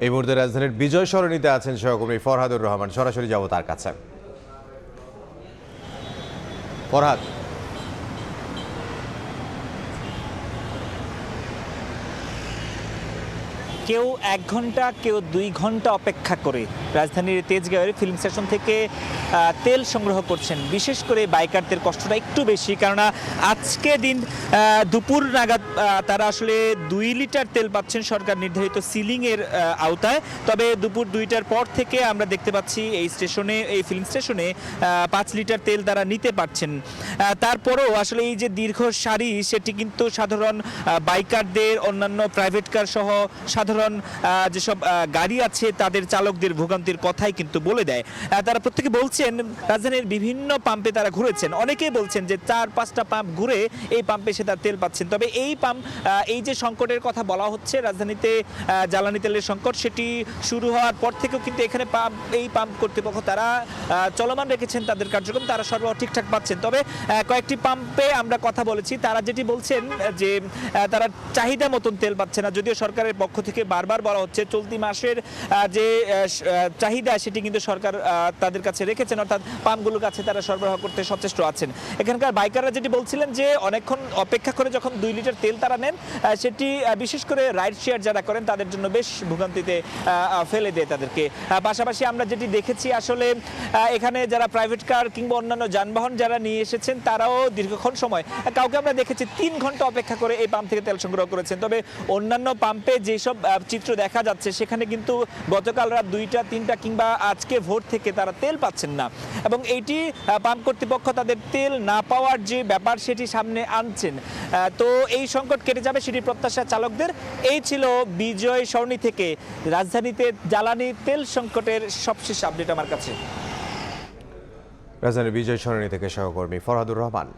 এই মুহূর্তে রাজধানীর বিজয় সরণিতে আছেন সহকর্মী ফরহাদুর রহমান। সরাসরি যাব তার কাছে। ফরহাদ, কেউ 1 ঘন্টা, কেউ 2 ঘন্টা অপেক্ষা করে রাজধানীর তেজগাঁওয়ের ফিল্ম স্টেশন থেকে তেল সংগ্রহ করছেন। বিশেষ করে বাইকারদের কষ্টটা একটু বেশি, কেননা আজকে দিন দুপুর নাগাদ তারা আসলে 2 লিটার তেল পাচ্ছেন সরকার নির্ধারিত সিলিংয়ের আওতায়। তবে দুপুর 2টার পর থেকে আমরা দেখতে পাচ্ছি এই স্টেশনে, এই ফিল্ম স্টেশনে 5 লিটার তেল তারা নিতে পারছেন। তারপরেও আসলে এই যে দীর্ঘ সারি, সেটি কিন্তু সাধারণ বাইকারদের, অন্যান্য প্রাইভেট কার সহ সাধারণ যেসব গাড়ি আছে তাদের চালকদের ভোগান্তির কথাই কিন্তু বলে দেয়। তারা প্রত্যেকে বলছেন রাজধানীর বিভিন্ন পাম্পে তারা ঘুরেছেন। অনেকেই বলছেন যে 4-5টা পাম্প ঘুরে এই পাম্পে সে তার তেল পাচ্ছেন। তবে এই পাম্প, এই যে সংকটের কথা বলা হচ্ছে রাজধানীতে জ্বালানি তেলের সংকট, সেটি শুরু হওয়ার পর থেকেও কিন্তু এখানে এই পাম্প কর্তৃপক্ষ তারা চলমান রেখেছেন তাদের কার্যক্রম, তারা সরবরাহ ঠিকঠাক পাচ্ছেন। তবে কয়েকটি পাম্পে আমরা কথা বলেছি, তারা যেটি বলছেন যে তারা চাহিদা মতন তেল পাচ্ছে না। যদিও সরকারের পক্ষ থেকে বারবার বলা হচ্ছে চলতি মাসের যে চাহিদা সেটি কিন্তু সরকার তাদের কাছে রেখেছেন, অর্থাৎ পাম্পগুলোর কাছে তারা সরবরাহ করতে সচেষ্ট আছেন। এখানকার বাইকাররা যেটি বলছিলেন যে অনেকক্ষণ অপেক্ষা করে যখন 2 লিটার তেল তারা নেন, সেটি বিশেষ করে রাইড শেয়ার যারা করেন তাদের জন্য বেশ ভোগান্তিতে ফেলে দেয় তাদেরকে। পাশাপাশি আমরা যেটি দেখেছি, আসলে এখানে যারা প্রাইভেট কার কিংবা অন্যান্য যানবাহন যারা নিয়ে এসেছেন তারাও দীর্ঘক্ষণ সময়, কাউকে আমরা দেখেছি 3 ঘন্টা অপেক্ষা করে এই পাম্প থেকে তেল সংগ্রহ করেছেন। তবে অন্যান্য পাম্পে যেসব চিত্র দেখা যাচ্ছে সেখানে কিন্তু গতকাল রাত 2টা 3টা কিংবা আজকে ভোর থেকে তারা তেল পাচ্ছেন না, এবং এইটি পাম্প কর্তৃপক্ষ তাদের তেল না পাওয়ার যে ব্যাপার সেটি সামনে আনছেন। তো এই সংকট কেটে যাবে সেটি প্রত্যাশা চালকদের। এই ছিল বিজয় সরণি থেকে রাজধানীতে জ্বালানি তেল সংকটের সবশেষ আপডেট আমার কাছে। রাজধানীর বিজয় সরণি থেকে সহকর্মী ফরহাদুর রহমান।